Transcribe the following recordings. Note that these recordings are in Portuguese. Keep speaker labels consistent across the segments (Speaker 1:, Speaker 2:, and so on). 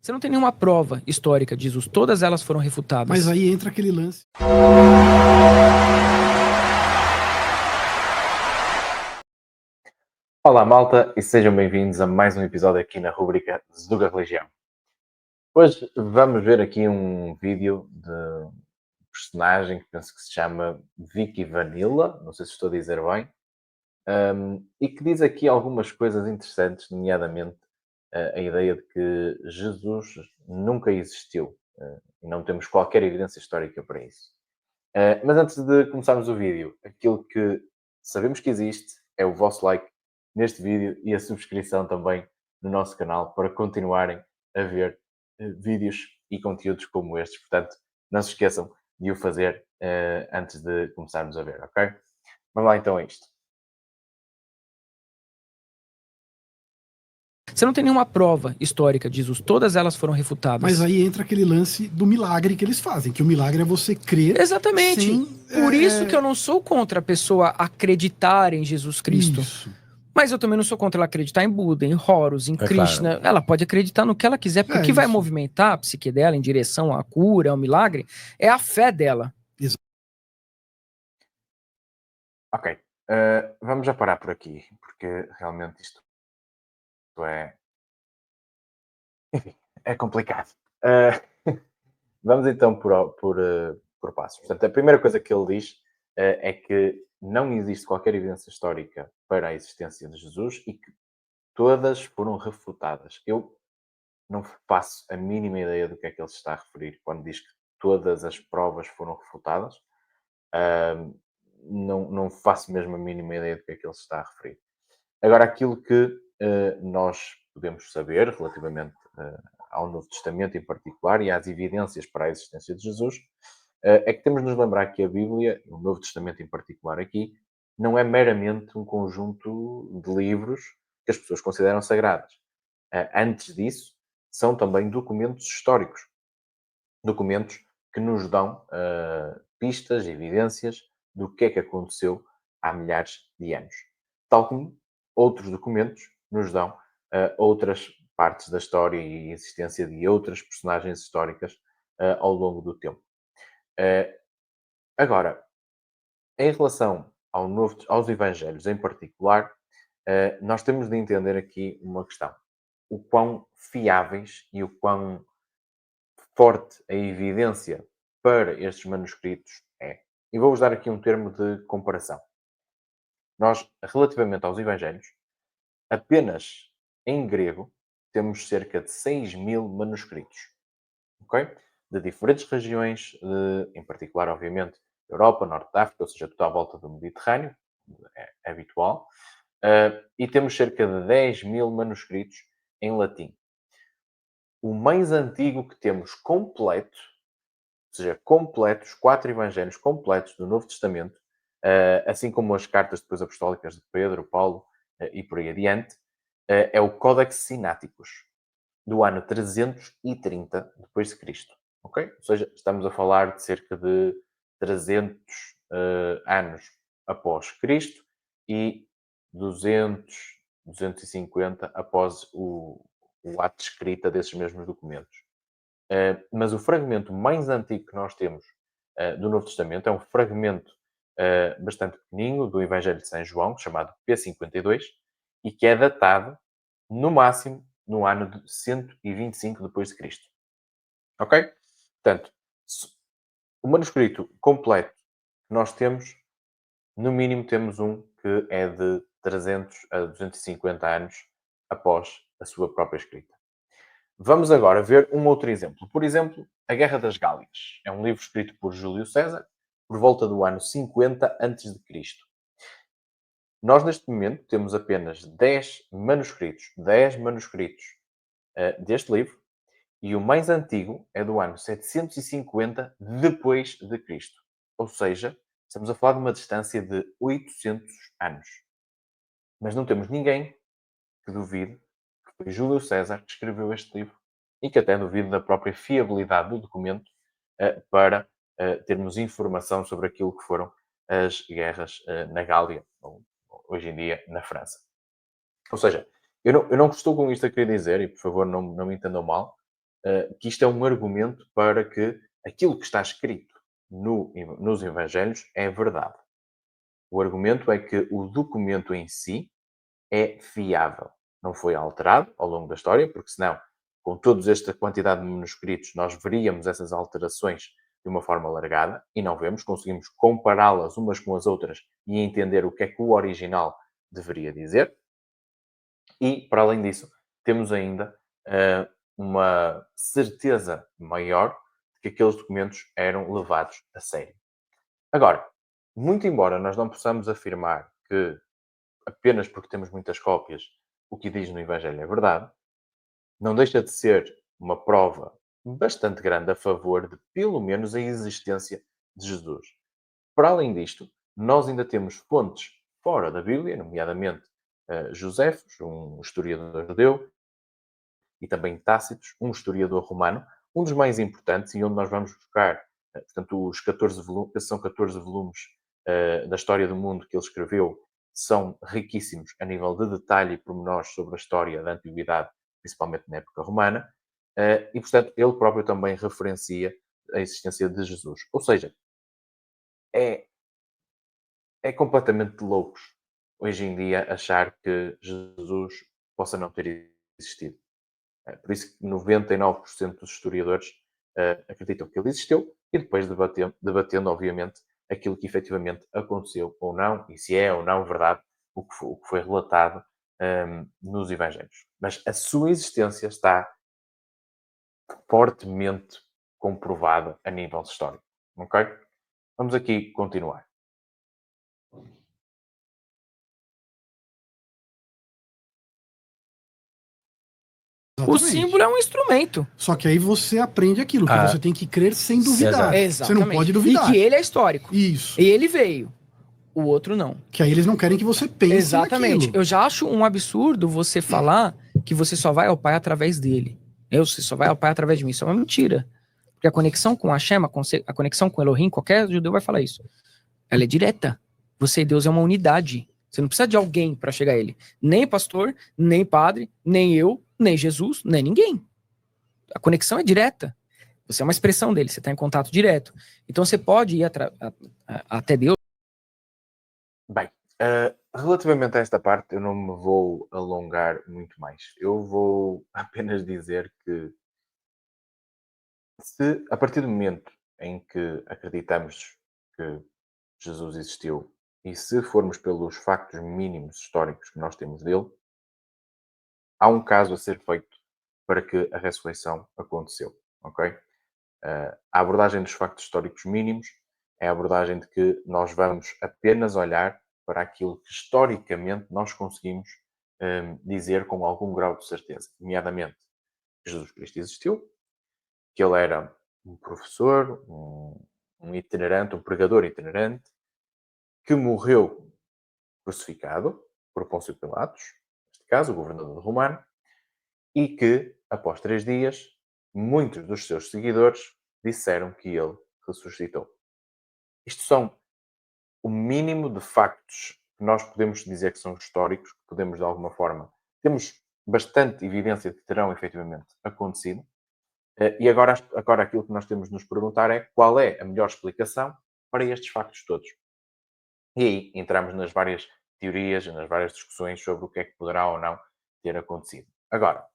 Speaker 1: Você não tem nenhuma prova histórica de Jesus. Todas elas foram refutadas.
Speaker 2: Mas aí entra aquele lance.
Speaker 3: Olá malta e sejam bem-vindos a mais um episódio aqui na rubrica Zuga Religião. Hoje vamos ver aqui um vídeo de um personagem que penso que se chama Vicky Vanilla, não sei se estou a dizer bem, e que diz aqui algumas coisas interessantes, nomeadamente a ideia de que Jesus nunca existiu e não temos qualquer evidência histórica para isso. Mas antes de começarmos o vídeo, aquilo que sabemos que existe é o vosso like neste vídeo e a subscrição também no nosso canal para continuarem a ver vídeos e conteúdos como estes. Portanto, não se esqueçam de o fazer antes de começarmos a ver, ok? Vamos lá então a isto.
Speaker 1: Você não tem nenhuma prova histórica de Jesus. Todas elas foram refutadas.
Speaker 2: Mas aí entra aquele lance do milagre que eles fazem, que o milagre é você crer.
Speaker 1: Exatamente.
Speaker 2: Sem,
Speaker 1: Por isso que eu não sou contra a pessoa acreditar em Jesus Cristo.
Speaker 2: Isso.
Speaker 1: Mas eu também não sou contra ela acreditar em Buda, em Horus, em Krishna.
Speaker 3: Claro.
Speaker 1: Ela pode acreditar no que ela quiser, porque o que vai movimentar a psique dela em direção à cura, ao milagre, é a fé dela.
Speaker 3: Ok. Vamos já parar por aqui, porque realmente isto é... Enfim, é complicado. Vamos então por passos. Portanto, a primeira coisa que ele diz é que não existe qualquer evidência histórica para a existência de Jesus e que todas foram refutadas. Eu não faço a mínima ideia do que é que ele se está a referir quando diz que todas as provas foram refutadas. Não faço mesmo a mínima ideia do que é que ele se está a referir. Agora, aquilo que nós podemos saber relativamente ao Novo Testamento em particular e às evidências para a existência de Jesus, é que temos de nos lembrar que a Bíblia, o Novo Testamento em particular aqui, não é meramente um conjunto de livros que as pessoas consideram sagrados. Antes disso, são também documentos históricos. Documentos que nos dão pistas, evidências do que é que aconteceu há milhares de anos. Tal como outros documentos nos dão outras partes da história e a existência de outras personagens históricas ao longo do tempo. Agora, em relação aos Evangelhos em particular, nós temos de entender aqui uma questão. O quão fiáveis e o quão forte a evidência para estes manuscritos é. E vou-vos dar aqui um termo de comparação. Nós, relativamente aos Evangelhos, apenas em grego, temos cerca de 6.000 manuscritos. Ok? De diferentes regiões, em particular, obviamente, Europa, Norte da África, ou seja, toda a volta do Mediterrâneo, é habitual. E temos cerca de 10.000 manuscritos em latim. O mais antigo que temos completo, ou seja, completos, 4 evangelhos completos do Novo Testamento, assim como as cartas depois apostólicas de Pedro, Paulo e por aí adiante, é o Codex Sinaiticus, do ano 330 depois de Cristo. Ok? Ou seja, estamos a falar de cerca de 300 anos após Cristo e 200, 250 após o ato de escrita desses mesmos documentos. Mas o fragmento mais antigo que nós temos do Novo Testamento é um fragmento bastante pequenino do Evangelho de São João, chamado P52, e que é datado, no máximo, no ano de 125 depois de Cristo. Ok? Portanto, o manuscrito completo que nós temos, no mínimo temos um que é de 300 a 250 anos após a sua própria escrita. Vamos agora ver um outro exemplo. Por exemplo, A Guerra das Gálias. É um livro escrito por Júlio César, por volta do ano 50 a.C. Nós, neste momento, temos apenas 10 manuscritos deste livro, e o mais antigo é do ano 750 depois de Cristo. Ou seja, estamos a falar de uma distância de 800 anos. Mas não temos ninguém que duvide que foi Júlio César que escreveu este livro e que até duvide da própria fiabilidade do documento para termos informação sobre aquilo que foram as guerras na Gália, ou hoje em dia na França. Ou seja, eu não estou com isto a querer dizer, e por favor não me entendam mal, que isto é um argumento para que aquilo que está escrito nos Evangelhos é verdade. O argumento é que o documento em si é fiável. Não foi alterado ao longo da história, porque senão, com toda esta quantidade de manuscritos, nós veríamos essas alterações de uma forma alargada e não vemos, conseguimos compará-las umas com as outras e entender o que é que o original deveria dizer. E, para além disso, temos ainda uma certeza maior de que aqueles documentos eram levados a sério. Agora, muito embora nós não possamos afirmar que apenas porque temos muitas cópias o que diz no Evangelho é verdade, não deixa de ser uma prova bastante grande a favor de, pelo menos, a existência de Jesus. Para além disto, nós ainda temos fontes fora da Bíblia, nomeadamente Josefos, um historiador judeu, e também Tácitos, um historiador romano, um dos mais importantes e onde nós vamos buscar, portanto, os 14 volumes, são 14 volumes da história do mundo que ele escreveu, são riquíssimos a nível de detalhe e pormenores sobre a história da Antiguidade, principalmente na época romana, e, portanto, ele próprio também referencia a existência de Jesus. Ou seja, é, é completamente de loucos hoje em dia achar que Jesus possa não ter existido. Por isso que 99% dos historiadores acreditam que ele existiu e depois debatendo, obviamente, aquilo que efetivamente aconteceu ou não, e se é ou não verdade o que foi relatado nos Evangelhos. Mas a sua existência está fortemente comprovada a nível histórico. Ok? Vamos aqui continuar.
Speaker 1: O
Speaker 2: Exatamente.
Speaker 1: símbolo é um instrumento.
Speaker 2: Só que aí você aprende aquilo, que você tem que crer sem duvidar.
Speaker 1: Exatamente.
Speaker 2: Você não pode duvidar.
Speaker 1: E que ele é histórico.
Speaker 2: Isso.
Speaker 1: E ele veio. O outro não.
Speaker 2: Que aí eles não querem que você pense
Speaker 1: Exatamente.
Speaker 2: naquilo.
Speaker 1: Eu já acho um absurdo você falar que você só vai ao Pai através dele. Você só vai ao Pai através de mim. Isso é uma mentira. Porque a conexão com Hashem, a conexão com Elohim, qualquer judeu vai falar isso. Ela é direta. Você e Deus é uma unidade. Você não precisa de alguém para chegar a ele. Nem pastor, nem padre, nem eu, nem Jesus, nem ninguém. A conexão é direta. Você é uma expressão dele, você está em contato direto. Então você pode ir até Deus.
Speaker 3: Bem, relativamente a esta parte, eu não me vou alongar muito mais. Eu vou apenas dizer que se a partir do momento em que acreditamos que Jesus existiu e se formos pelos factos mínimos históricos que nós temos dele, há um caso a ser feito para que a ressurreição aconteceu, ok? A abordagem dos factos históricos mínimos é a abordagem de que nós vamos apenas olhar para aquilo que historicamente nós conseguimos dizer com algum grau de certeza, nomeadamente que Jesus Cristo existiu, que ele era um professor, um itinerante, um pregador itinerante, que morreu crucificado por Pôncio Pilatos, neste caso, o governador romano, e que, após 3 dias, muitos dos seus seguidores disseram que ele ressuscitou. Isto são o mínimo de factos que nós podemos dizer que são históricos, que podemos de alguma forma, temos bastante evidência de que terão efetivamente acontecido. E agora aquilo que nós temos de nos perguntar é qual é a melhor explicação para estes factos todos. E aí entramos nas várias teorias, nas várias discussões sobre o que é que poderá ou não ter acontecido. Agora,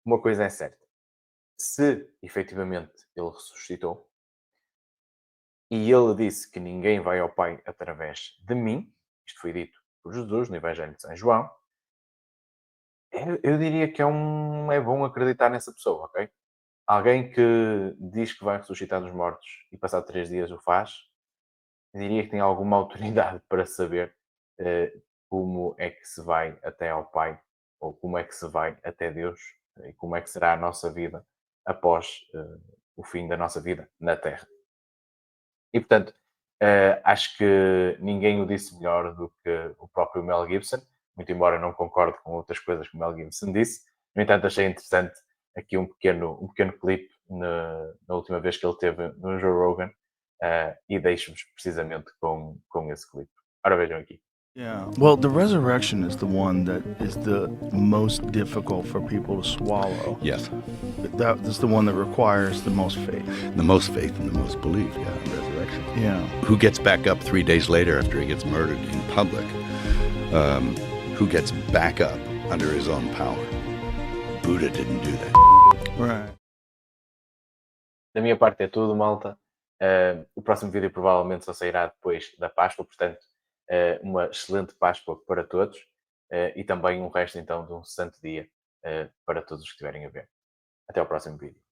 Speaker 3: uma coisa é certa. Se efetivamente ele ressuscitou e ele disse que ninguém vai ao Pai através de mim, isto foi dito por Jesus no Evangelho de São João, eu diria que é bom acreditar nessa pessoa, ok? Alguém que diz que vai ressuscitar dos mortos e passado 3 dias o faz, eu diria que tem alguma autoridade para saber como é que se vai até ao Pai, ou como é que se vai até Deus, e como é que será a nossa vida após o fim da nossa vida na Terra. E, portanto, acho que ninguém o disse melhor do que o próprio Mel Gibson, muito embora não concorde com outras coisas que o Mel Gibson disse. No entanto, achei interessante aqui um pequeno clipe na última vez que ele teve no Joe Rogan, e deixo-vos precisamente com esse clipe. Ora, vejam aqui.
Speaker 4: Yeah. Well, the resurrection is the one that is the most difficult for people to swallow.
Speaker 5: Yes.
Speaker 4: That is the one that requires the most faith.
Speaker 5: The most faith and the most belief, resurrection.
Speaker 4: Yeah.
Speaker 5: Who gets back up 3 days later after he gets murdered in public? Who gets back up under his own power? Buddha didn't do that.
Speaker 4: Right.
Speaker 3: Da minha parte é tudo, malta. O próximo vídeo provavelmente só sairá depois da Páscoa, portanto, uma excelente Páscoa para todos e também um resto então de um santo dia para todos os que estiverem a ver. Até ao próximo vídeo.